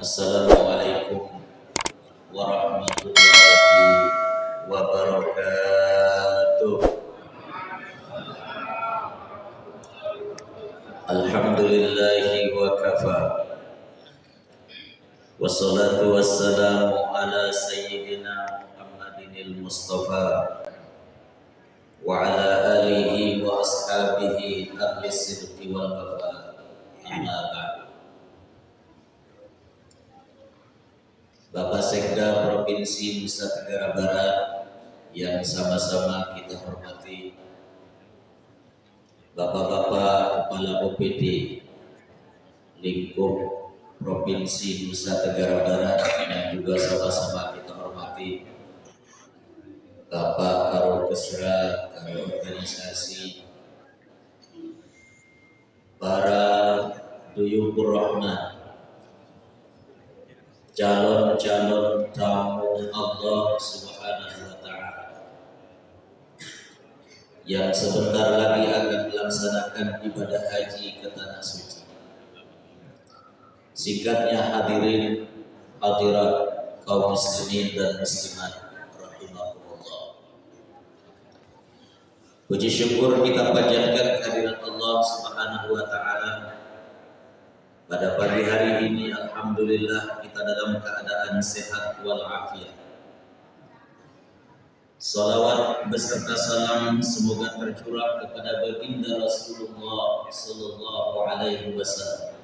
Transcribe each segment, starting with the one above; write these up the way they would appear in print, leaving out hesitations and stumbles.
Assalamualaikum warahmatullahi wabarakatuh. Alhamdulillahi wa kafa. Wassalatu wassalamu ala sayyidina Muhammadinil Mustafa wa ala alihi wa ashabihi ahli sidqi wal wafa. Amma ba'd. Bapak Sekda Provinsi Nusa Tenggara Barat yang sama-sama kita hormati, Bapak-bapak Kepala OPD lingkup Provinsi Nusa Tenggara Barat yang juga sama-sama kita hormati, Bapak Karo Kesra, Karo Organisasi, para Duyufur Rahman, calon-calon tamu Allah Subhanahu wa Ta'ala yang sebentar lagi akan melaksanakan ibadah haji ke tanah suci. Singkatnya hadirin hadirat kaum muslimin dan muslimat rahimahumullah. Puji syukur kita panjatkan kehadirat Allah Subhanahu wa Ta'ala. Pada pagi hari ini alhamdulillah kita dalam keadaan sehat walafiat. Salawat beserta salam semoga tercurah kepada baginda Rasulullah sallallahu alaihi wasallam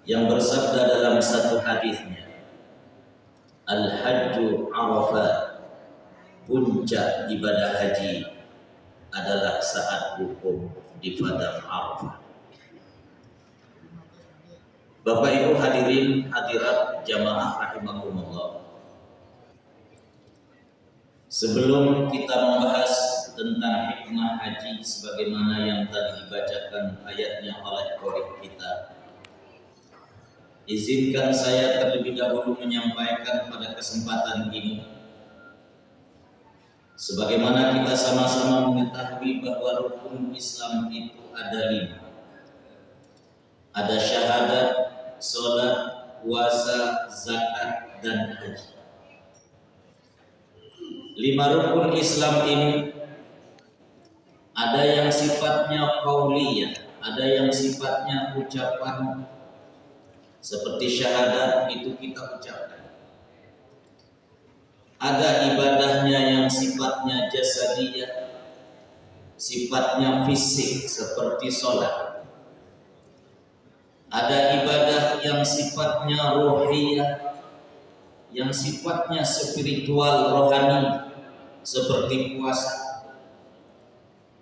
yang bersabda dalam satu hadisnya, Al-Hajju Arafah, puncak ibadah haji adalah saat wukuf di padang Arafah. Bapak Ibu hadirin hadirat jamaah rahimakumullah. Sebelum kita membahas tentang hikmah haji sebagaimana yang tadi dibacakan ayatnya oleh qori kita, izinkan saya terlebih dahulu menyampaikan pada kesempatan ini, sebagaimana kita sama-sama mengetahui bahwa rukun Islam itu ada 5. Ada syahadat, sholat, puasa, zakat, dan haji. 5 rukun Islam ini ada yang sifatnya qauliyah, ada yang sifatnya ucapan, seperti syahadat itu kita ucapkan. Ada ibadahnya yang sifatnya jasadiyah, sifatnya fisik seperti sholat. Ada ibadah yang sifatnya ruhiyah, yang sifatnya spiritual rohani seperti puasa.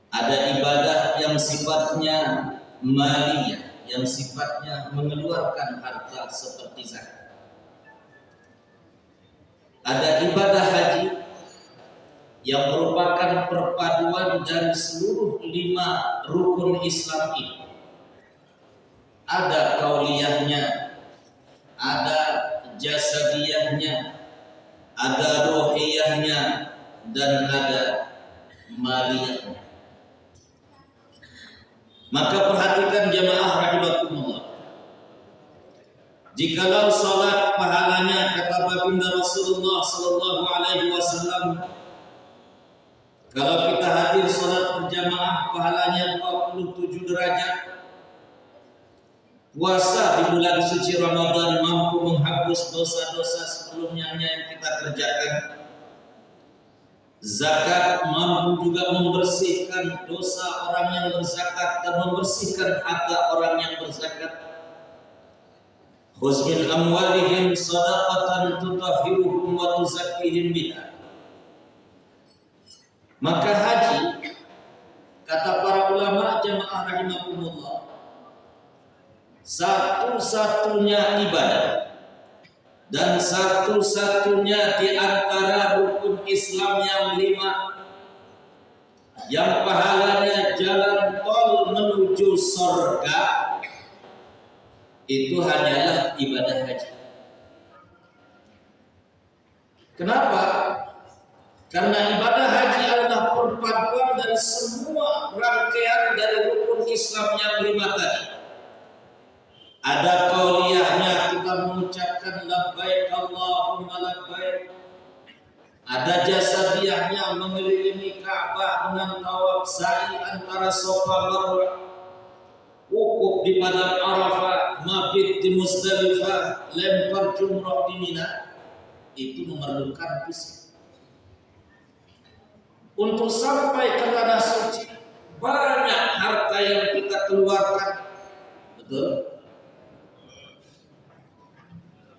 Ada ibadah yang sifatnya maliyah, yang sifatnya mengeluarkan harta seperti zakat. Ada ibadah haji yang merupakan perpaduan dari seluruh 5 rukun Islam ini. Ada qauliyahnya, ada jasadiyahnya, ada ruhiyahnya, dan ada maliyahnya. Maka perhatikan jamaah rahimakumullah. Jikalau salat pahalanya kata baginda Rasulullah sallallahu alaihi wasallam, kalau kita hadir salat berjamaah pahalanya 27 derajat. Puasa di bulan suci Ramadan mampu menghapus dosa-dosa sebelumnya yang kita kerjakan. Zakat mampu juga membersihkan dosa orang yang berzakat dan membersihkan harta orang yang berzakat. Khudz min amwalihim shadaqatan tutahhiruhum wa tuzakkihim biha. Maka haji, kata para ulama jamaah rahimakumullah, satu-satunya ibadah dan satu-satunya di antara rukun Islam yang 5 yang pahalanya jalan tol menuju surga, itu hanyalah ibadah haji. Kenapa? Karena ibadah haji adalah perpaduan dari semua rangkaian dari rukun Islam yang 5 tadi. Ada qauliyahnya, baik. Ada jasadiyahnya mengelilingi Ka'bah dengan tawaf sa'i antara Safa Marwah, wukuf di padang Arafah, mabit di Muzdalifah, lempar jumrah di Mina. Itu memerlukan fisik. Untuk sampai ke tanah suci banyak harta yang kita keluarkan, betul?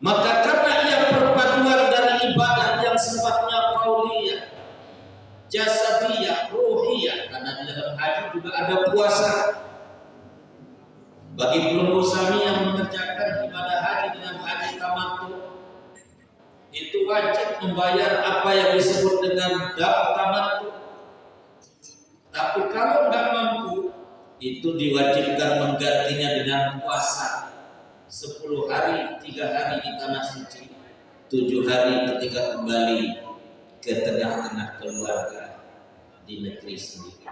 Maka karena ia perpaduan dari ibadah yang sifatnya qauliyah, jasadiyah, ruhiyah, karena di dalam haji juga ada puasa. Bagi kelompok Sami yang mengerjakan ibadah haji dengan haji tamattu, itu wajib membayar apa yang disebut dengan dam tamattu. Tapi kalau nggak mampu, itu diwajibkan menggantinya dengan puasa 10 hari, 3 hari di tanah suci, 7 hari ketika kembali ke tengah-tengah keluarga di negeri sendiri.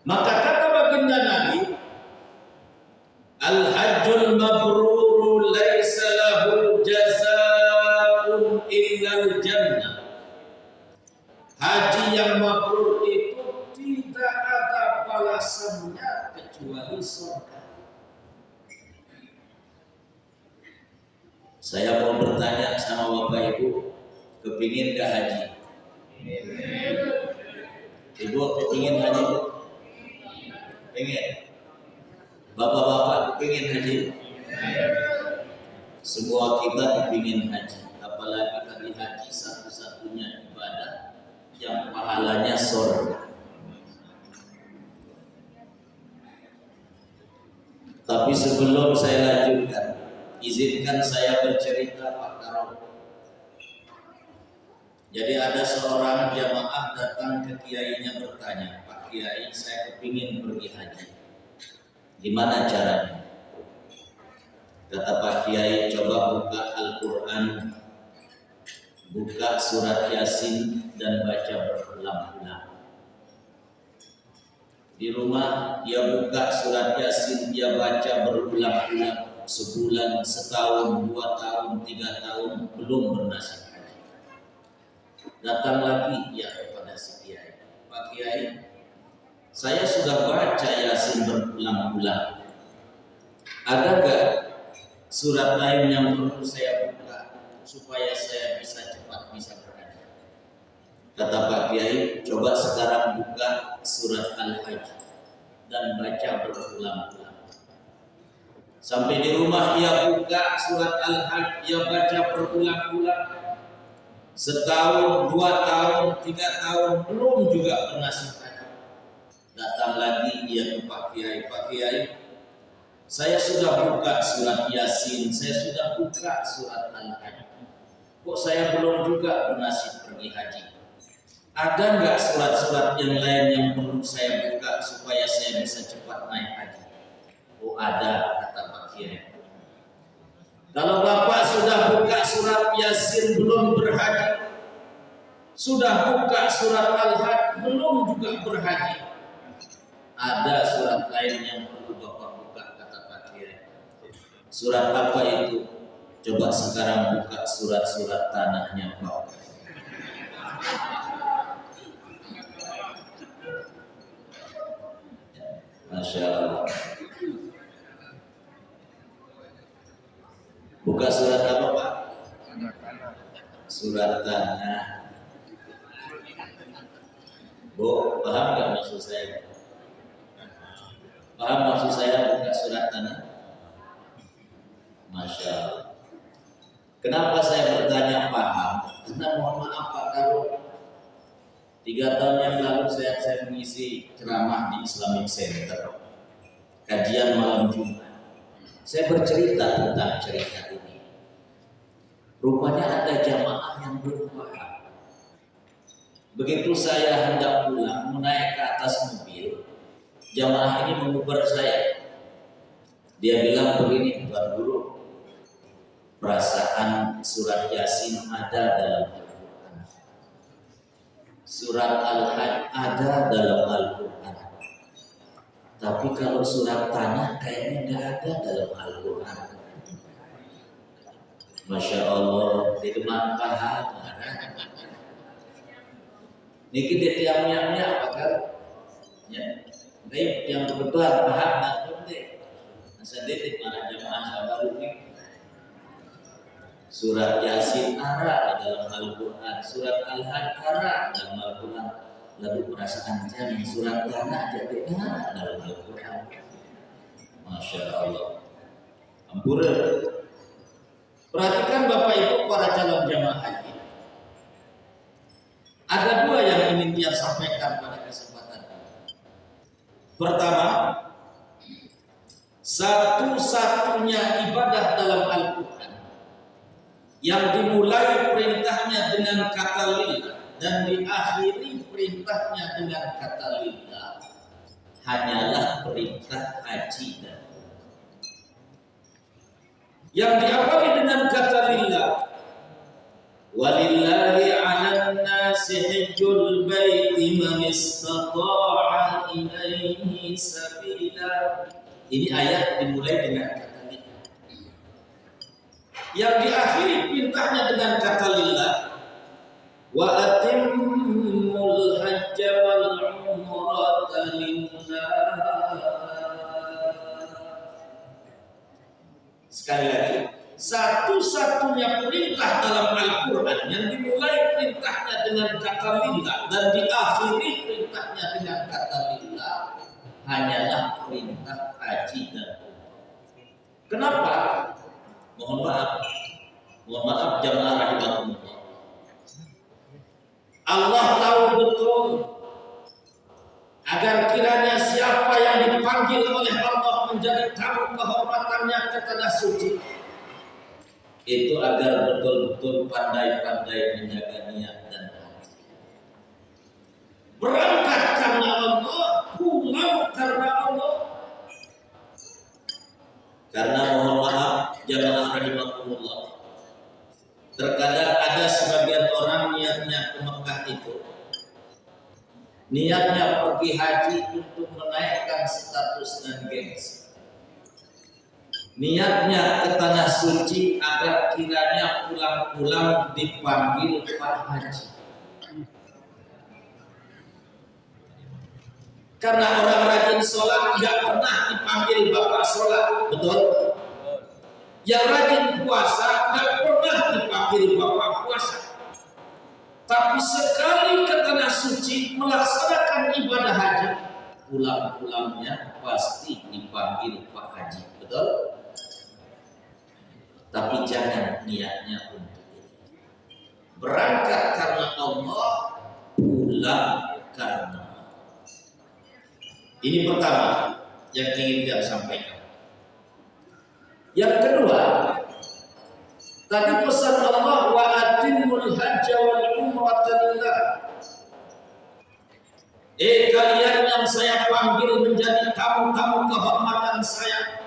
Maka kata baginda Nabi, al-hajjul mabrur laisa lahu jazaa'un illal jannah. Haji yang mabrur itu tidak ada balasannya kecuali surga. Saya mau bertanya sama Bapak Ibu, kepingin gak haji? Ibu kepingin haji? Pengen? Bapak-bapak kepingin haji? Semua kita kepingin haji. Apalagi kali haji satu-satunya ibadah yang pahalanya surga. Tapi sebelum saya lanjutkan, izinkan saya bercerita Pak Karo. Jadi ada seorang jamaah datang ke kiainya bertanya, Pak Kiai, saya kepingin pergi haji. Gimana caranya? Kata Pak Kiai, coba buka Al-Quran, buka surat Yasin dan baca berulang-ulang. Di rumah dia buka surat Yasin, dia baca berulang-ulang sebulan, setahun, 2 tahun, 3 tahun belum bernasib haji. Datang lagi dia kepada si Kiai, Pak Kiai, saya sudah baca Yasin berulang-ulang. Ada gak surat lain yang perlu saya buka supaya saya bisa cepat bisa berhaji? Kata Pak Kiai, coba sekarang buka surat Al-Hajj dan baca berulang-ulang. Sampai di rumah dia buka surat Al-Hajj, dia baca berulang-ulang. Setahun, 2 tahun, 3 tahun belum juga bernasib haji. Datang lagi dia ke Pak Kiai, Pak Kiai, saya sudah buka surat Yasin, saya sudah buka surat Al-Hajj. Kok saya belum juga bernasib pergi haji? Ada nggak surat-surat yang lain yang perlu saya buka supaya saya bisa cepat naik haji? Oh ada, kata Pak Kiai. Kalau Bapak sudah buka surat Yasin belum berhaji, sudah buka surat Al-Hajj belum juga berhaji, ada surat lain yang perlu Bapak buka, kata Pak Kiai. Surat apa itu? Coba sekarang buka surat-surat tanahnya Pak. Masya Allah. Buka surat apa Pak? Surat tanah. Bu, paham nggak maksud saya? Paham maksud saya buka surat tanah? Masya Allah. Kenapa saya bertanya paham? Karena mohon maaf Pak Karo, 3 tahun yang lalu saya mengisi ceramah di Islamic Center, kajian malam Jumat. Saya bercerita tentang cerita ini. Rupanya ada jamaah yang belum paham. Begitu saya hendak pulang, menaik ke atas mobil, jamaah ini mengubar saya. Dia bilang begini, Tuan Guru, perasaan surat Yasin ada dalam Al-Quran, surat Al-Hajj ada dalam Al-Quran, tapi kalau surat tanah kayaknya nggak ada dalam Al-Quran. Masya Allah, di depan pahala. Niki dia tiang-tiangnya apa kan? Ya, baik yang berdebar pahala penting. Masa detik mana jamaah sabaru ini. Surat Yasin ara dalam Al-Quran, surat Al-Had ara dalam Al-Quran, lalu perasaan jani surat Tanah jadi dalam Al-Quran. Masya Allah. Ampura. Perhatikan Bapak Ibu para calon jamaah haji. Ada dua yang ingin dia sampaikan pada kesempatan ini. Pertama, satu-satunya ibadah dalam Al-Quran yang dimulai perintahnya dengan kata lillah dan diakhiri perintahnya dengan kata lillah hanyalah perintah haji dan yang diawali dengan kata lillah, walillahi 'alan nasi hajjul baiti man istata'a ilaihi sabila. Ini ayat dimulai dengan kata lillah. Yang diakhiri perintahnya dengan kata lillah, wa atimmul hajja wal umrata lillah. Sekali lagi, satu-satunya perintah dalam Al-Quran yang dimulai perintahnya dengan kata lillah dan diakhiri perintahnya dengan kata lillah hanyalah perintah haji dan umrah. Kenapa? Mohon maaf jamaah rahimakumullah. Allah tahu betul agar kiranya siapa yang dipanggil oleh Allah menjadi tamu kehormatannya ke tanah suci itu agar betul-betul pandai-pandai menjaga niat dan hati. Berangkat karena Allah, pulang karena Allah. Karena mohon maaf jamaah rahimakumullah, terkadang ada sebagian orang niatnya ke Mekah itu niatnya pergi haji untuk menaikkan status dan gengsi. Niatnya ke tanah suci agar kiranya pulang-pulang dipanggil Pak Haji. Karena orang rajin sholat tidak pernah dipanggil Bapak sholat, betul? Yang rajin puasa tidak pernah dipanggil Bapak puasa. Tapi sekali ke tanah suci melaksanakan ibadah haji, pulang-pulangnya pasti dipanggil Pak Haji, betul? Tapi jangan niatnya untuk itu. Berangkat karena Allah, pulang karena Allah. Ini pertama yang ingin saya sampaikan. Yang kedua, tadi pesan Allah wa atimul hajja wal umrata lillah. Kalian yang saya panggil menjadi tamu-tamu kehormatan saya,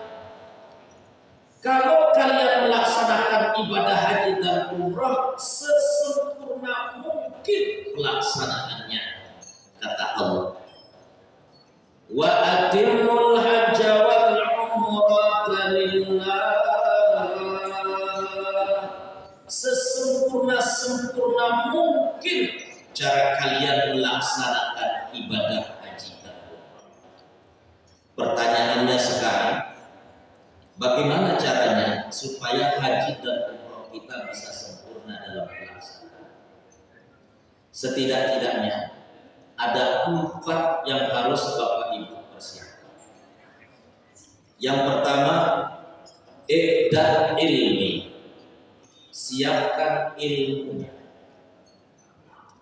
kalau kalian melaksanakan ibadah haji dan umrah sesempurna mungkin pelaksanaannya, kata Allah. Wa atimul hajja wal umrata lillah. Sesempurna mungkin cara kalian melaksanakan ibadah haji dan umrah. Pertanyaannya sekarang, bagaimana caranya supaya haji dan umrah kita bisa sempurna dalam pelaksanaan? Setidak-tidaknya ada 4 yang harus Bapak Ibu persiapkan. Yang pertama, i'dad ilmi. Siapkan ilmunya.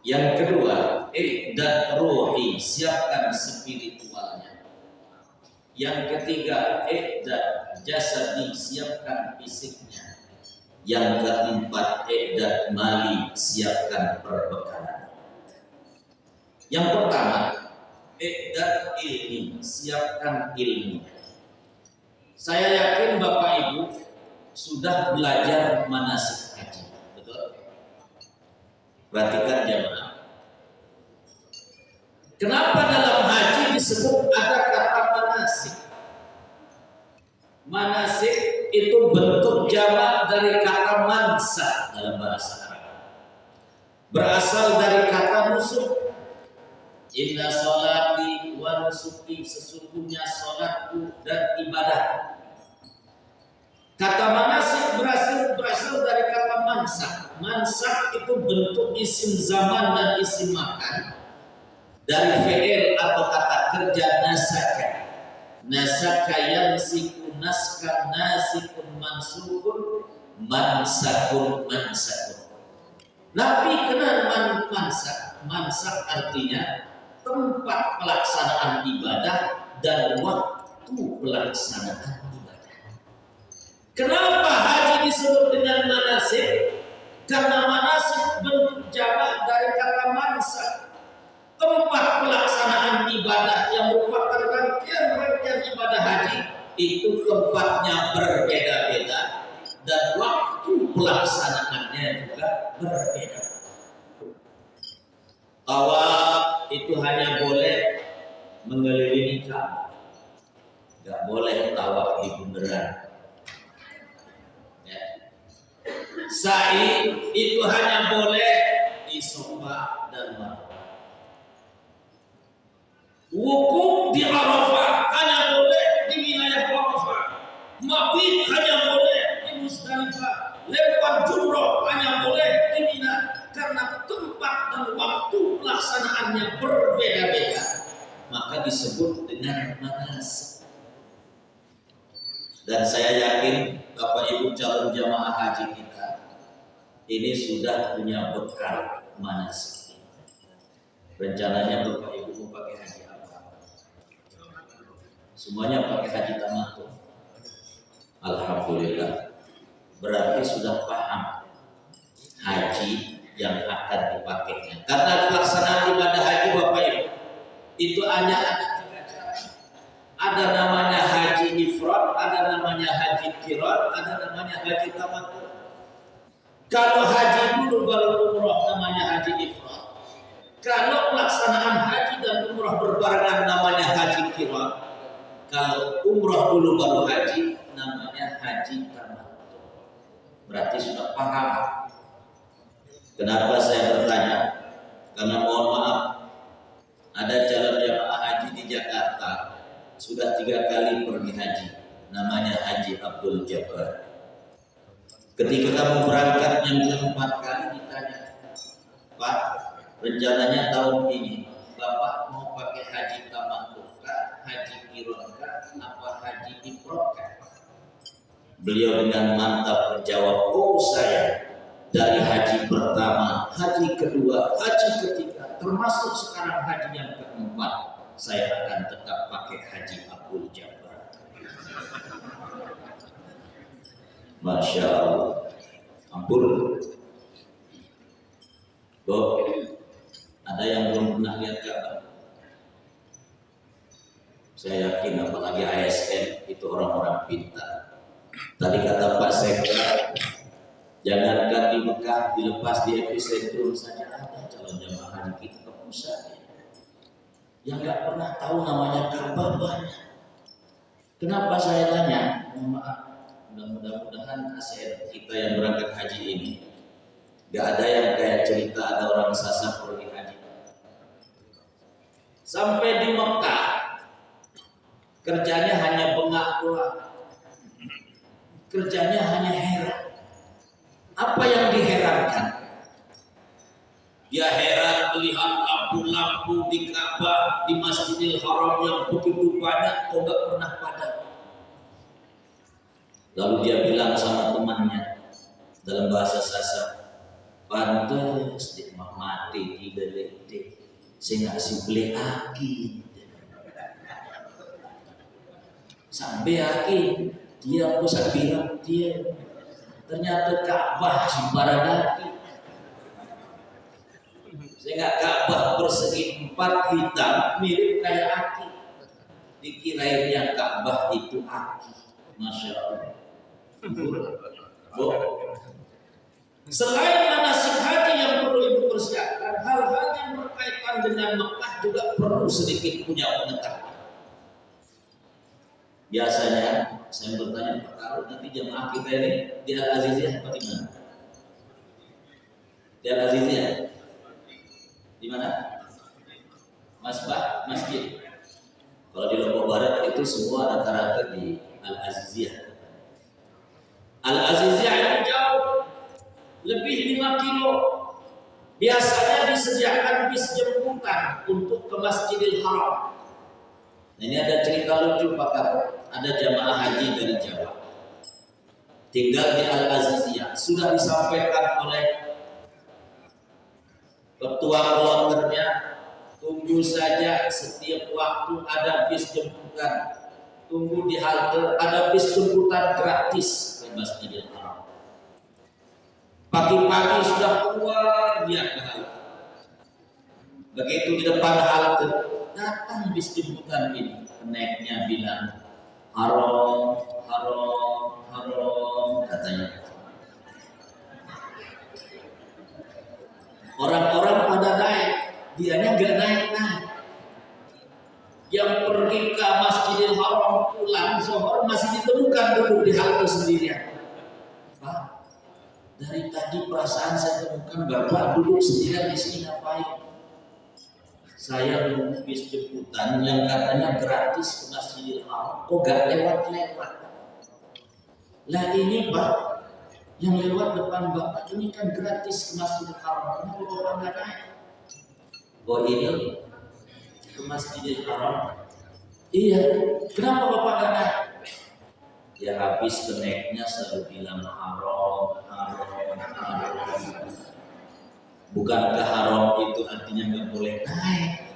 Yang kedua, i'dad ruhi, siapkan spiritualnya. Yang ketiga, i'dad jasadi, siapkan fisiknya. Yang keempat, i'dad mali, siapkan perbekalan. Yang pertama, i'dad ilmi, siapkan ilmu. Saya yakin Bapak Ibu sudah belajar manasik haji, betul? Perhatikan jemaah. Kenapa dalam haji disebut ada kata manasik? Manasik itu bentuk jamak dari kata mansak dalam bahasa Arab. Berasal dari kata nusuk. Inna sholati wa nusuki, sesungguhnya sholatku dan ibadah. Kata manasik berasal dari kata mansak. Mansak itu bentuk isim zaman dan isim makan dari fi'il atau kata kerja nasaka. Nasaka yansiku naskan nasikun mansukun mansakun mansakun. Nabi kenal mansak. Mansak artinya tempat pelaksanaan ibadah dan waktu pelaksanaan ibadah. Kenapa haji disebut dengan manasik? Karena manasik bentuk jamak dari kata mansak, tempat pelaksanaan ibadah yang merupakan rangkaian ibadah haji. Itu tempatnya berbeda-beda dan waktu pelaksanaannya juga berbeda. Tawaf itu hanya boleh mengelilingi Ka'bah, nggak boleh tawaf di bundaran. Ya. Sa'i itu hanya boleh di Safa dan Marwah. Wukuf di Arafah hanya boleh di wilayah Arafah. Mabit hanya boleh di Musdalifah. Lempar jumroh hanya boleh di Mina. Karena tempat dan waktu pelaksanaannya berbeda-beda, maka disebut dengan manasik. Dan saya yakin Bapak Ibu calon jamaah haji kita ini sudah punya bekal manasik. Rencananya Bapak Ibu mau pakai haji apa? Semuanya pakai haji tamattu. Alhamdulillah. Berarti sudah paham haji yang akan dipakainya. Karena pelaksanaan ibadah haji Bapak Ibu itu hanya ada 3 cara. Ada namanya haji ifrad, ada namanya haji qiran, ada namanya haji tamattu. Kalau haji dulu baru umroh namanya haji ifrad. Kalau pelaksanaan haji dan umroh berbarengan namanya haji qiran. Kalau umroh dulu baru haji namanya haji tamattu. Berarti sudah paham. Kenapa saya bertanya? Karena mohon maaf, ada calon jamaah haji di Jakarta sudah 3 kali pergi haji, namanya Haji Abdul Jabbar. Ketika kamu berangkat yang ke-4 kali ditanya, Pak, rencananya tahun ini Bapak mau pakai haji tamattu kah, haji qiran kah, apa haji ifrad kah? Beliau dengan mantap menjawab, oh saya dari haji pertama, haji kedua, haji ketiga, termasuk sekarang haji yang ke-4, saya akan tetap pakai haji Abdul Jabbar. Masya Allah. Ampun. Ada yang belum pernah lihat Ka'bah? Saya yakin apalagi ASN itu orang-orang pintar. Tadi kata Pak Sekda, jangankan di Mekah, dilepas di epicentrum saja ada calon jamaah haji kita ke pusat yang nggak pernah tahu namanya Ka'bah banyak. Kenapa saya tanya? Maaf, mudah-mudahan ASN kita yang berangkat haji ini nggak ada yang kayak cerita ada orang sasar pergi haji. Sampai di Mekah kerjanya hanya bengak doang, kerjanya hanya heran. Apa yang diherankan? Dia heran melihat lampu-lampu di Ka'bah, di Masjidil Haram yang begitu banyak, kok nggak pernah padam. Lalu dia bilang sama temannya dalam bahasa Sasak, pantes di mati di belete, saya ngasih beli aki. Sampai aki, dia aku bilang dia. Ternyata Ka'bah sembarang aki. Sehingga Ka'bah persegi 4 hitam mirip kayak aki. Dikirain yang Ka'bah itu aki. Masya Allah. Selain manasik haji yang perlu ibu persiapkan, hal-hal yang berkaitan dengan Mekah juga perlu sedikit punya pengetahuan. Biasanya Saya bertanya, kalau nanti jamaah kita ini di Al-Aziziyah apa di mana? Di Al-Aziziyah di mana? Masjid. Kalau di Lombok Barat itu semua rata-rata di Al-Aziziyah. Al-Aziziyah itu jauh, lebih 5 kilo. Biasanya disediakan bis jemputan untuk ke Masjidil Haram. Nah, ini ada cerita lucu Pak. Ada jamaah haji dari Jawa tinggal di Al-Aziziyah. Sudah disampaikan oleh ketua kloternya, tunggu saja, setiap waktu ada bis jemputan. Tunggu di halte, ada bis jemputan gratis ke Masjidil Haram. Pagi-pagi sudah keluar dia ke halte. Begitu di depan halte, datang bis jemputan ini. Naiknya bilang, haram, katanya. Orang-orang pada naik, dianya nggak naik. Yang pergi ke Masjidil Haram pulang zuhur masih ditemukan duduk di halte sendirian. Pak, dari tadi perasaan saya temukan Bapak duduk sendirian di sini ngapain? Saya menunggu bis jemputan yang katanya gratis ke Masjidil Haram, kok gak lewat-lewat? Lah ini Pak, yang lewat depan Bapak ini kan gratis ke Masjidil Haram, kenapa Bapak gak naik? Oh ini ke Masjidil Haram? Iya, kenapa Bapak gak naik? Ya habis kenaiknya selalu bilang haram. Bukankah haram itu artinya nggak boleh naik?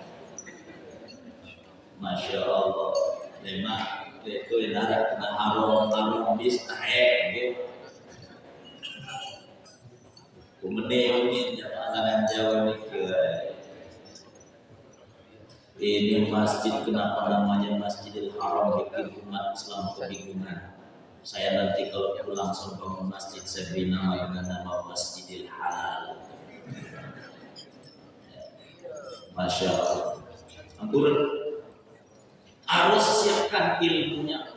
Masya Allah, memang itu yang kena haram bis naik gitu. Kemudian jamaah Jawa ini masjid, kenapa namanya Masjidil Haram, bikin umat Islam kebingungan. Saya nanti kalau pulang bangun masjid saya beri nama dengan nama Masjidil Halal. Masya Allah. Ampun, harus siapkan ilmunya.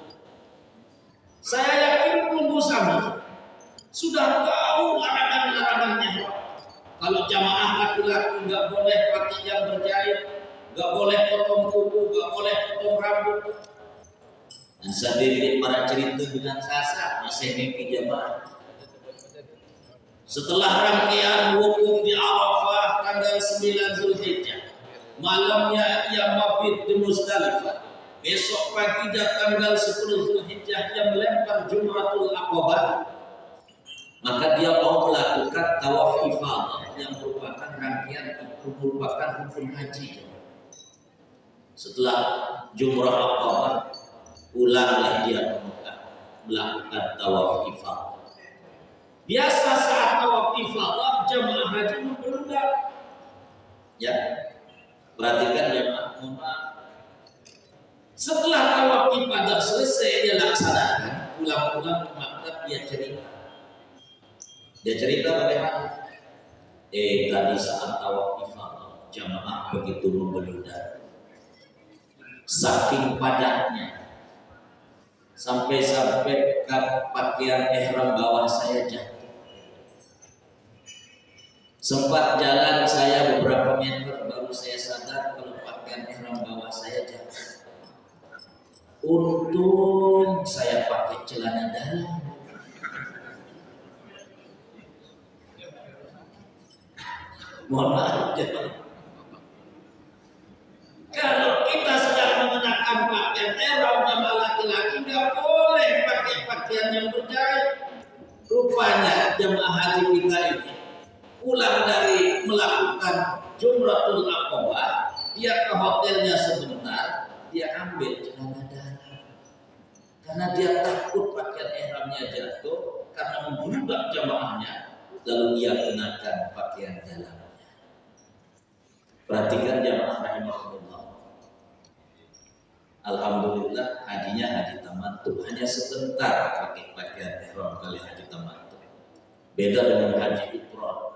Saya yakin tunggu sama sudah tahu larangan-larangannya. Kalau jamaah laki-laki nggak boleh pakai yang berjahit, nggak boleh potong kuku, nggak boleh potong rambut. Dan sendiri para cerita dengan sasa masih mimpi jamaah. Setelah rangkaian wukuf di Arafah tanggal 9 Zulhijjah, malamnya ia mabit di Muzdalifah. Besok pagi tanggal 10 Zulhijjah ia melempar Jumratul Aqabah. Maka dia mau melakukan tawaf ifadah yang merupakan rangkaian merupakan rukun haji. Setelah Jumrah Aqabah, ulanglah dia ke Mekah melakukan tawaf ifadah. Biasa saat tawaf ifadah jamaah haji membeludak. Ya, perhatikan jamaah. Setelah tawaf ifadah selesai dia laksanakan, pulang-pulang ke Makkah dia cerita. Dia cerita bagaimana? Tadi saat tawaf ifadah jamaah begitu membeludak. Saking padatnya, sampai pakaian ihram bawah saya jatuh. Sempat jalan saya beberapa meter baru saya sadar kalau pakaian ihram bawah saya jatuh. Untung saya pakai celana dalam. Mohon maaf jemaah. Kalau kita sedang mengenakan pakaian ihram jamaah laki-laki nggak boleh pakai pakaian yang berjahit. Rupanya jemaah haji kita ini pulang dari melakukan Jumratul Aqabah, dia ke hotelnya sebentar, dia ambil celana dalam. Karena dia takut pakaian ihramnya jatuh karena membludak jamaahnya, lalu dia kenakan pakaian dalamnya. Perhatikan jamaah rahimahullah. Alhamdulillah hajinya haji tamattu, hanya sebentar pakai pakaian ihram kali haji tamattu. Beda dengan haji ifrad.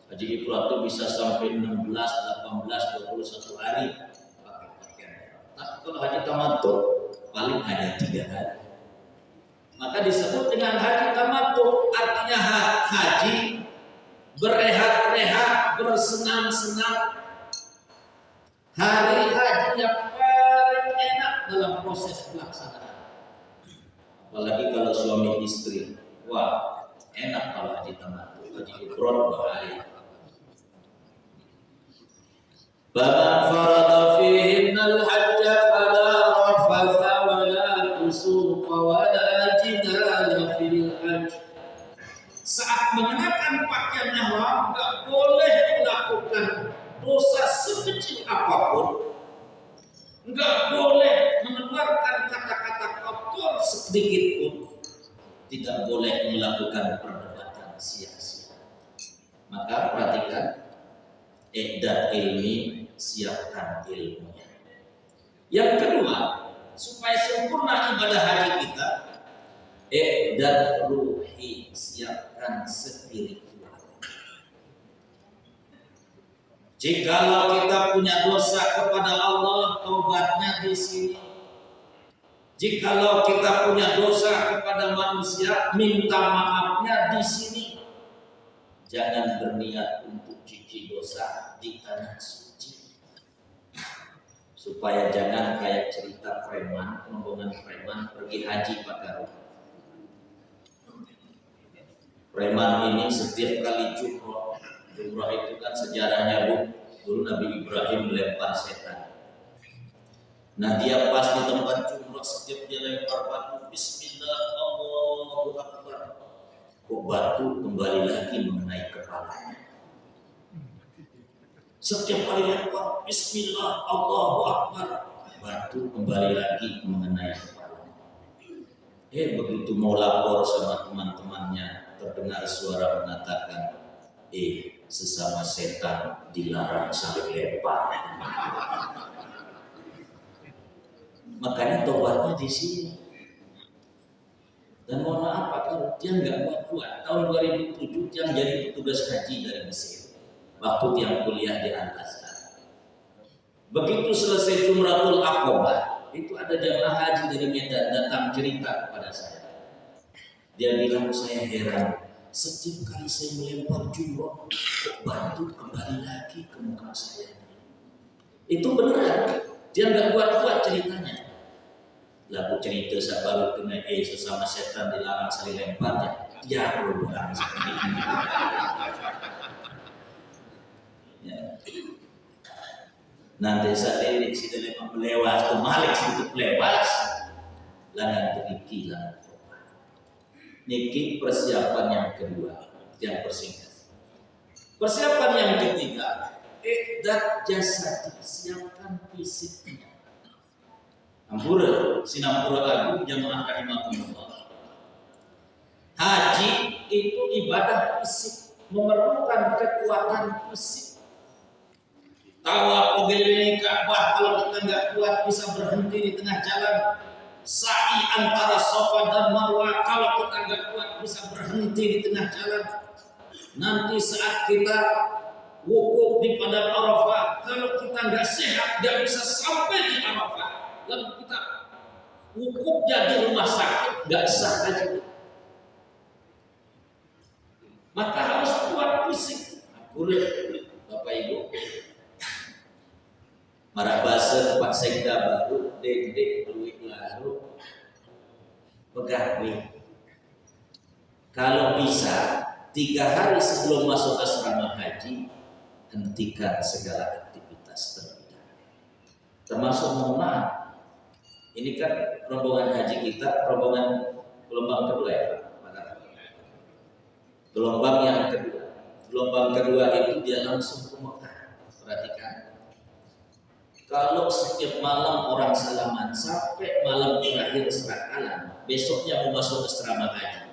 Haji ifrad itu bisa sampai 16, 18, 21 hari pakai pakaian ihram. Tapi kalau haji tamattu paling hanya 3 hari. Maka disebut dengan haji tamattu, artinya haji berehat-rehat, bersenang-senang. Hari haji yang paling enak dalam proses pelaksanaan. Apalagi kalau suami istri, wah enak kalau haji tamattu, haji ifrad bahaya. Faman farada fihinnal hajja fala rafatha wala fusuqa wala jidala fil hajj. Saat mengenakan pakaian ihram enggak boleh melakukan dosa sekecil apapun, enggak boleh mengeluarkan kata-kata kotor sedikit pun, tidak boleh melakukan perdebatan sia-sia. Maka perhatikan, i'dad ilmi, siapkan ilmunya. Yang kedua, supaya sempurna ibadah haji kita, i'dad ruhi, siapkan spiritual. Jikalau kita punya dosa kepada Allah, taubatnya di sini. Jikalau kita punya dosa kepada manusia, minta maafnya di sini. Jangan berniat untuk cuci dosa di tanah suci. Supaya jangan kayak cerita preman, rombongan preman pergi haji pakai rumah. Preman ini setiap kali jumrah itu kan sejarahnya dulu Nabi Ibrahim melempar setan. Nah dia pas di tempat jumrah, setiap dia lempar batu, Bismillah, Allahu Akbar, kok batu kembali lagi mengenai kepalanya. Setiap kali lempar, Bismillah, Allahu Akbar, batu kembali lagi mengenai kepalanya. Begitu mau lapor sama teman-temannya, terdengar suara mengatakan, sesama setan dilarang saling lempar. Makanya tobatnya di sini. Dan mohon maaf Pak, kalau dia nggak kuat. Tahun 2007 dia menjadi petugas haji dari Mesir. Waktu dia kuliah di Al-Azhar. Begitu selesai Jumratul Aqabah, itu ada jamaah haji dari Medan datang cerita kepada saya. Dia bilang, saya heran, setiap kali saya melempar jumrah, batu kembali lagi ke muka saya. Itu beneran, dia nggak kuat-kuat ceritanya. Lalu cerita saya baru kena sesama setan dilarang saling lemparnya. Ya Allah, seperti ini. Ya. Nanti saat ini sudah memang melewas, kemalik sedikit melewas, langan terikilan. Niki persiapan yang kedua, yang persingkat. Persiapan yang ketiga, i'dad jasad, siapkan fisiknya. Ampura, Sinampura Agung jamaah rahimahumullah. Haji itu ibadah fisik, memerlukan kekuatan fisik. Tawaf keliling Ka'bah, kalau kita nggak kuat bisa berhenti di tengah jalan. Sa'i antara Safa dan Marwah, kalau kita nggak kuat bisa berhenti di tengah jalan. Nanti saat kita wukuf di padang Arafah, kalau kita nggak sehat nggak bisa sampai di Arafah. Lalu kita wukufnya di rumah sakit, nggak sah haji. Maka harus kuat fisik. Boleh Bapak Ibu. Marah bahasa Pak Sekda baru, dedek duit lalu pegawai. Kalau bisa 3 hari sebelum masuk asrama haji, hentikan segala aktivitas terlebih dahulu. Termasuk mohon maaf, ini kan rombongan haji kita, rombongan gelombang kedua ya Pak. Gelombang yang kedua. Gelombang kedua itu dia langsung ke Mekah. Perhatikan. Kalau setiap malam orang salaman sampai malam terakhir serakalan, besoknya mau masuk asrama haji.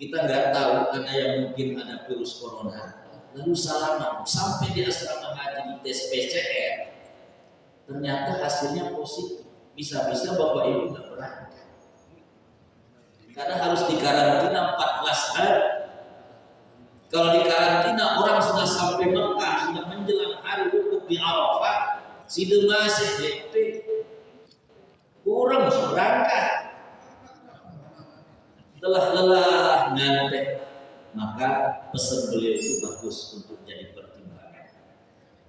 Kita nggak tahu karena yang mungkin ada virus corona. Lalu salaman sampai di asrama haji di tes PCR, ternyata hasilnya positif. Bisa-bisa Bapak Ibu nggak berangkat. Karena harus dikarantina 14 hari. Kalau dikarantina orang sudah sampai Mekah, sudah menjelang hari wukuf di Arafah, si masih DP kurang berangkat. telah lelah ngantek, maka pesan beliau itu bagus untuk jadi pertimbangan.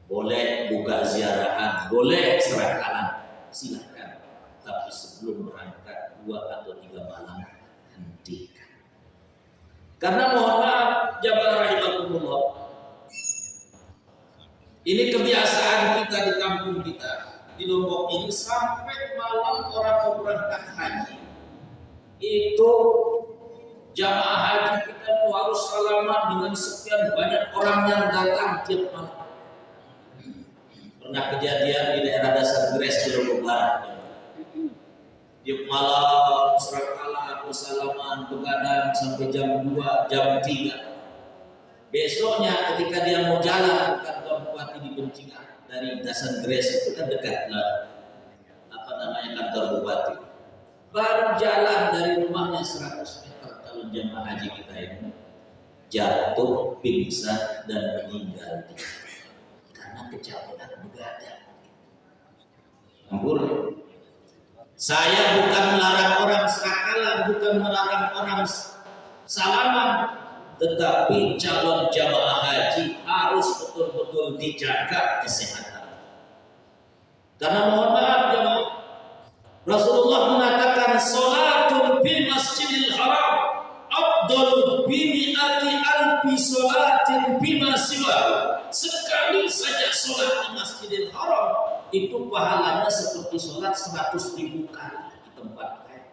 Boleh buka ziarahan, boleh serakalan, silakan. Tapi sebelum berangkat 2 atau 3 malam hentikan. Karena mohon maaf jamaah rahimakumullah, ini kebiasaan kita di kampung kita di Lombok ini, sampai malam orang mau berangkat haji itu jamaah haji kita itu harus salaman dengan sekian banyak orang yang datang tiap malam. Pernah kejadian di daerah dasar Gres di Lombok Barat, tiap malam serakalah bersalaman begadang sampai jam 2, jam 3. Besoknya ketika dia mau jalan ke kantor bupati di Bencingan dari dasar Gres, itu kan dekat lah kantor bupati, baru jalan dari rumahnya 100 meter calon jemaah haji kita ini jatuh pingsan dan meninggal karena kecapean begadang. Ampun, saya bukan melarang orang serakalan, bukan melarang orang salaman, tetapi calon jamaah haji harus betul-betul dijaga kesehatan. Karena mohon maaf jamaah, Rasulullah mengatakan salatul bil masjidil haram afdalu bi mi'ati alfi salatin bima siwa. Sekali saja salat di Masjidil Haram itu pahalanya seperti salat 100.000 kali di tempat lain.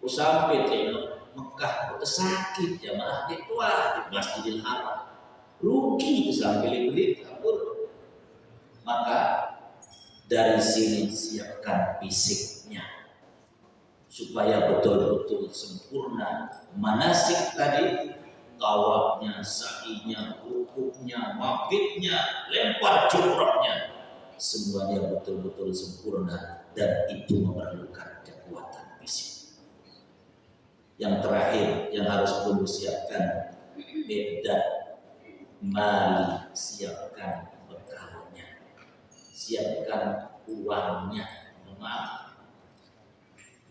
Sampai di Mekah sakit jamaah tua di Masjidil Haram, rugi itu sampai beli kabur. Maka dari sini siapkan fisiknya supaya betul-betul sempurna manasik tadi, tawafnya, sa'inya, rukuknya, mabitnya, lempar jumrahnya, semuanya betul-betul sempurna, dan itu memerlukan kekuatan fisik. Yang terakhir yang harus perlu siapkan beda mali, siapkan bekalnya, siapkan uangnya. Maaf,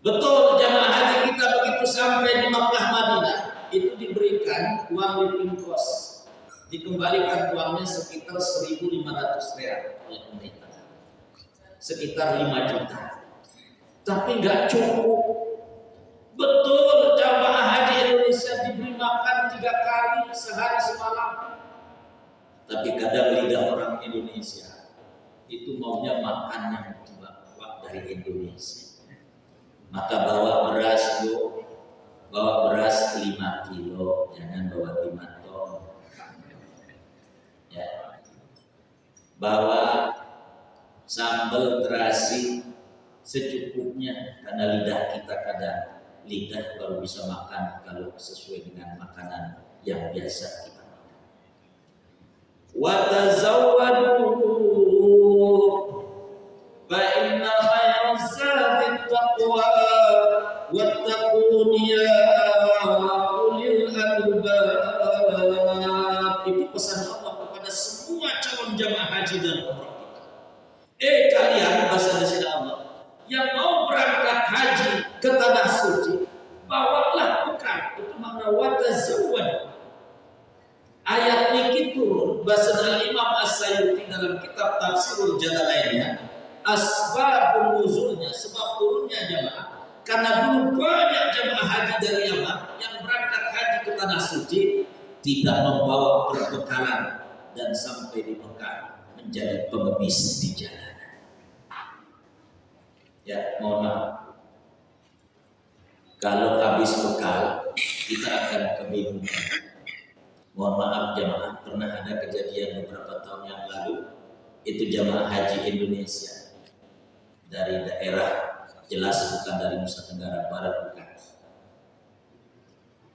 betul jamaah haji kita begitu sampai di Makkah Madinah itu diberikan uang living cost, dikembalikan uangnya sekitar 1.500 real oleh pemerintah, sekitar 5 juta. Tapi nggak cukup. Betul jamaah haji Indonesia diberi makan 3 kali sehari semalam. Tapi kadang lidah orang Indonesia itu maunya makan yang dibawa dari Indonesia. Maka bawa beras bu, bawa beras 5 kilo, jangan bawa 5 ton. Ya. Bawa sambal terasi secukupnya, karena lidah kita kadang lidah baru bisa makan kalau sesuai dengan makanan yang biasa kita makan. Wa tazawwadu fa inna khairaz zadi taqwa wattaqun ya ulil albab. Itu pesan Allah kepada semua calon jamaah haji dan umrah kita. Kalian, bahasa Indonesia Allah, yang mau berangkat haji ke tanah suci, bawalah bekal. Itu makna watazawwad. Ayat ini turun bahasa Imam As-Sayuti dalam kitab Tafsirul Jalalainnya, asbabun nuzulnya, sebab turunnya jamaah, karena dulu banyak jamaah haji dari Yaman yang berangkat haji ke tanah suci tidak membawa perbekalan dan sampai di Mekah menjadi pengemis di jalanan. Ya, mohon maaf, kalau habis bekal kita akan kebingungan. Mohon maaf jamaah, pernah ada kejadian beberapa tahun yang lalu, itu jamaah haji Indonesia dari daerah, jelas bukan dari Nusa Tenggara Barat, bukan.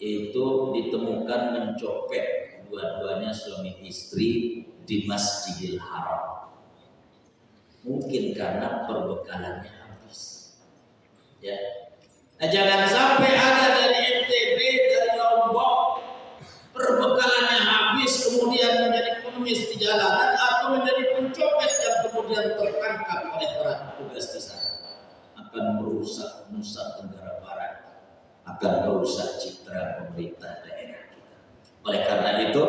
Itu ditemukan mencopet dua-duanya suami istri di Masjidil Haram. Mungkin karena perbekalannya habis. Ya. Nah, jangan sampai ada dari NTB, dari Lombok, perbekalannya habis kemudian menjadi pengemis di jalanan atau menjadi pencopet yang kemudian tertangkap oleh para petugas di sana. Akan merusak Nusa Tenggara Barat, akan merusak citra pemerintah daerah kita. Oleh karena itu,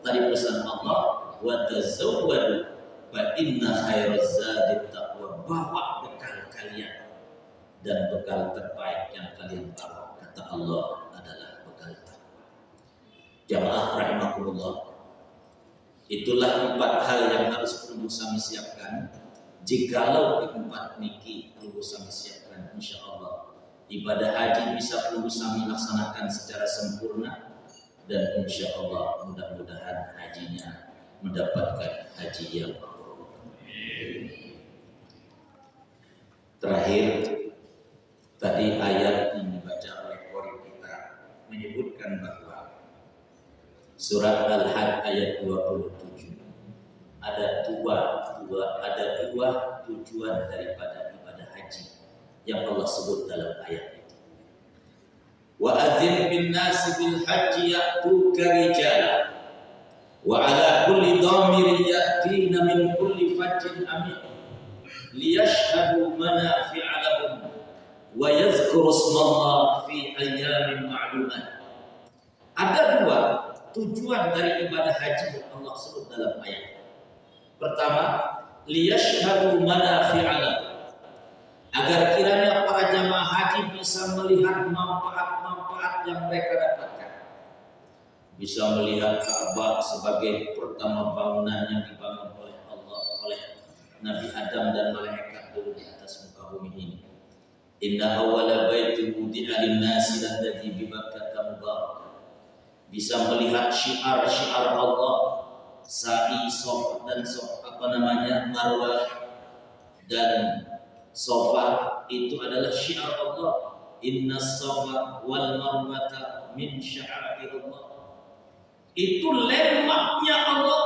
tadi pesan Allah, wa tazawwadu fa inna khairaz zadi taqwa, bawa bekal kalian dan bekal terbaik yang kalian bawa, kata Allah, adalah bekal takwa. Jamaah rahimakumullah, itulah 4 hal yang harus perlu kami siapkan. Jikalau 4 niki perlu kami siapkan, insya Allah ibadah haji bisa perlu kami laksanakan secara sempurna, dan insya Allah mudah-mudahan hajinya mendapatkan haji yang mabrur. Terakhir, tadi ayat yang dibaca oleh qori kita menyebutkan bahwa surat Al-Hajj ayat 27 ada dua tujuan daripada ibadah haji yang Allah sebut dalam ayat itu. Wa adzin bin nasi bil haji ya'tuka rijala wa ala kulli dhamirin ya'tina min kulli fajjin amin liyashhadu manafi'a lahum wa yadhkuru ismallah fi ayyamin ma'lumat. Ada 2 tujuan dari ibadah haji yang Allah sebut dalam ayat. Pertama, liyashhadu manafi'a lahum, agar kiranya para jamaah haji bisa melihat manfaat-manfaat yang mereka dapatkan. Bisa melihat Ka'bah sebagai pertama bangunan yang dibangun oleh Allah, oleh Nabi Adam dan malaikat dulu di atas muka bumi ini. Inna awwala baitin wudi'a lin-nasi alladzi bi Bakkah mubarak. Bisa melihat syiar-syiar Allah, sa'i, sof dan marwah dan sofa, itu adalah syiar Allah. Inna sofa wal marwata min sya'airillah. Itu landmarknya Allah,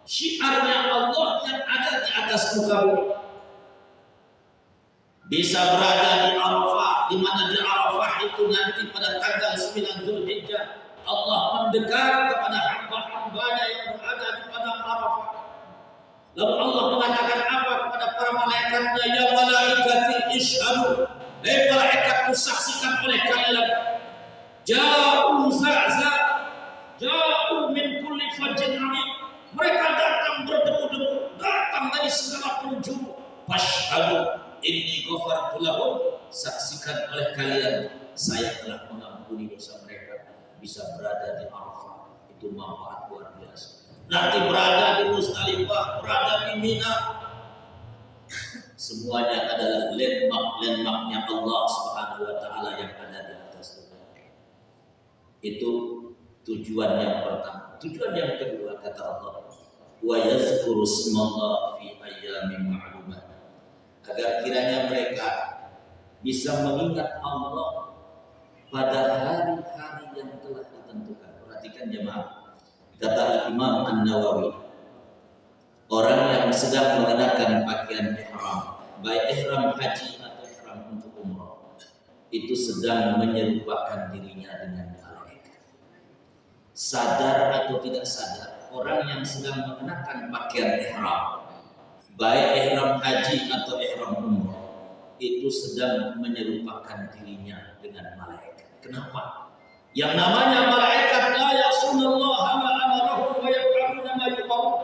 syiarnya Allah yang ada di atas muka bumi. Bisa berada di Arafah, di mana di Arafah itu nanti pada tanggal 9 Zulhijjah Allah mendekat kepada hamba-hambanya yang berada di padang Arafah. Lalu Allah mengatakan apa kepada para malaikatnya? Ya malaikati ishhadu, hei malaikatku saksikan oleh kalian. Ja'u za'za, ja'u min kulli fajjin amin. Mereka datang berdebu-debu, datang dari segala penjuru. Fashhadu inni ghafartu lahum, saksikan oleh kalian saya telah mengampuni dosa mereka. Bisa berada di Arafah, itu manfaat luar biasa. Nanti berada di Musdalifah, berada di Mina, semuanya adalah landmarknya Allah Subhanahu wa Ta'ala yang ada di atas dunia. Itu tujuan yang pertama. Tujuan yang kedua, kata Allah, wa yadhkuru ismallah fi ayyamin ma'lumat, agar kiranya mereka bisa mengingat Allah pada hari-hari yang telah ditentukan. Perhatikan jemaah, kata Imam An-Nawawi, orang yang sedang mengenakan pakaian ihram, baik ihram haji atau ihram untuk umrah, itu sedang menyerupakan dirinya dengan malaikat. Sadar atau tidak sadar, orang yang sedang mengenakan pakaian ihram, baik ihram haji atau ihram umrah, itu sedang menyerupakan dirinya dengan malaikat. Kenapa? Yang namanya malaikat la ya'sunallaha ma amarahum wa yaf'aluna ma yu'marun.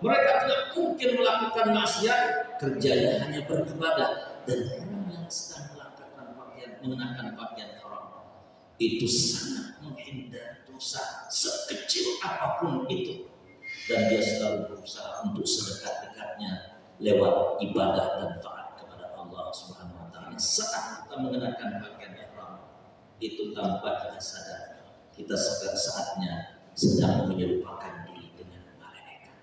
Mereka tidak mungkin melakukan maksiat, kerjanya hanya beribadah. Dan orang yang sedang mengenakan pakaian haram itu sangat menghindar dosa sekecil apapun itu, dan dia selalu berusaha untuk sedekat-dekatnya lewat ibadah dan taat kepada Allah Subhanahu wa Ta'ala. Saat kita mengenakan pakaian ihram itu tanpa kita sadar, kita saatnya sedang menyerupakan diri dengan malaikat.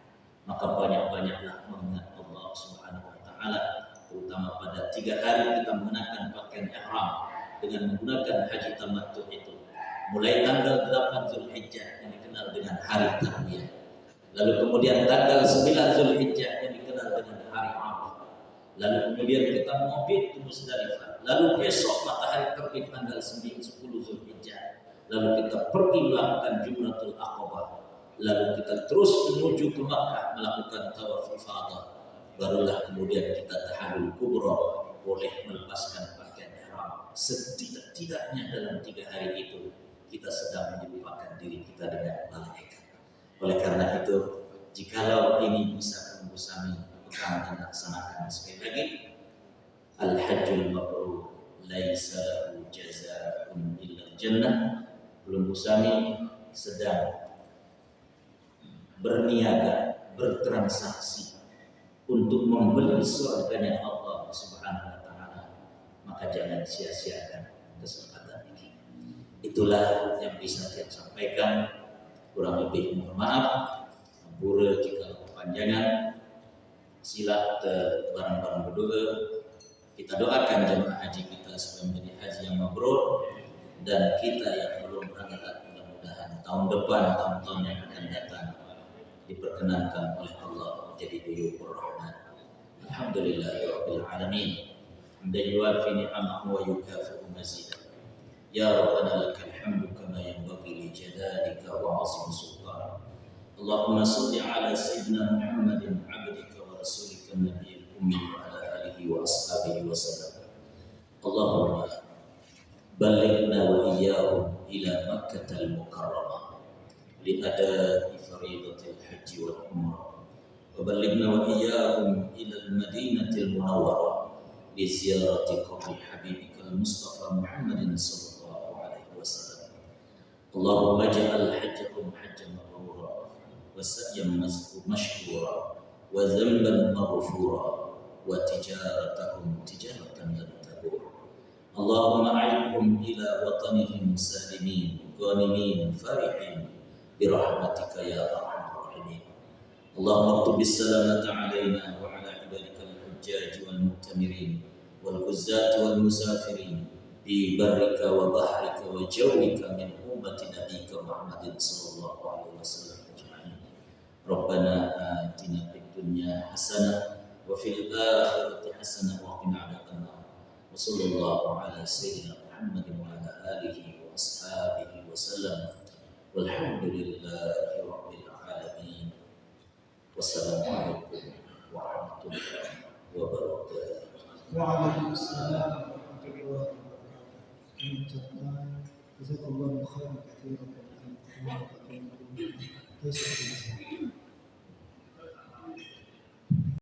Maka banyak-banyaklah mengingat Allah Subhanahu wa Ta'ala, terutama pada 3 hari kita mengenakan pakaian ihram dengan menggunakan haji tamattu itu. Mulai tanggal 8 Zulhijjah yang dikenal dengan hari tarwiyah, lalu kemudian tanggal 9 Zulhijjah yang dikenal dengan hari Arafah, lalu kemudian kita mabit ke Musdalifah, lalu besok matahari terbit tanggal 10 Zulhijjah, lalu kita pergi melakukan Jumratul Aqabah, lalu kita terus menuju ke Makkah melakukan tawaf ifadah, barulah kemudian kita tahallul kubra, boleh melepaskan pakaian ihram setidak-tidaknya dalam 3 hari itu kita sedang menyibukkan diri kita dengan malaikat. Oleh karena itu, jikalau ini bisa Busami pegang dan laksanakan sekali lagi, al-hajjul mabrur laisa lahu jazaa'un illa jannah. Busami sedang berniaga, bertransaksi untuk membeli surganya Allah Subhanahu wa taala, maka jangan sia-siakan kesempatan ini. Itulah yang bisa saya sampaikan. Kurang lebih mohon maaf, ampura jika kepanjangan. Sila barang-barang berdua. Kita doakan jemaah haji kita supaya menjadi haji yang mabrur, dan kita yang belum berangkat mudah-mudahan tahun depan, tahun-tahun yang akan datang diperkenankan oleh Allah menjadi duyufur rahman. Alhamdulillahirabbil alamin. Hamdan yuwafi ni'amahu wa yukafi'u mazidah. Ya Rabbana lakal hamdu kama yanbaghi li jalalika wa 'azimi sultanik. Allahumma shalli ala sayyidina Muhammadin 'abdika wa rasulika nabiyil ummi wa ala alihi wa ashabihi wa sallam. Allahumma ballighna wa iyyahum ila Makkahal Mukarramah li ada'i fariidatil hajji wal umrah, wa ballighna wa iyyahum ila al-Madinatil Munawwarah li ziyarati qabri habibikal Mustafa Muhammadin sallallahu alaihi wasallam. Allahumma ij'al hajjahum hajjan mabrura wa sa'yan mashkura wa dhanban maghfura wa tijaratahum tijaratan lan tabur. Allahumma a'idhum ila watanihim salimin ghanimin farihin birahmatika ya arhamar rahimin. Allahumma aktub bis-salamata 'alaina wa 'ala ibadika al-hujjaj wal mu'tamirin wal quzzat wal musafirin bi barrika wa bahrika wa jawika min ummati nabiyyika Muhammadin sallallahu alaihi wasallam ajma'in. Rabbana atina fid dunya hasanah wa fil akhirati hasanah wa qina adzabannar. Wa sallallahu ala sayyidina Muhammadin wa ala alihi wa ashabihi wa sallam. Walhamdulillahi rabbil alamin. Wassalamualaikum warahmatullahi wabarakatuh. Waalaikumsalam warahmatullahi wabarakatuh. Jazakallahu khairan katsiran.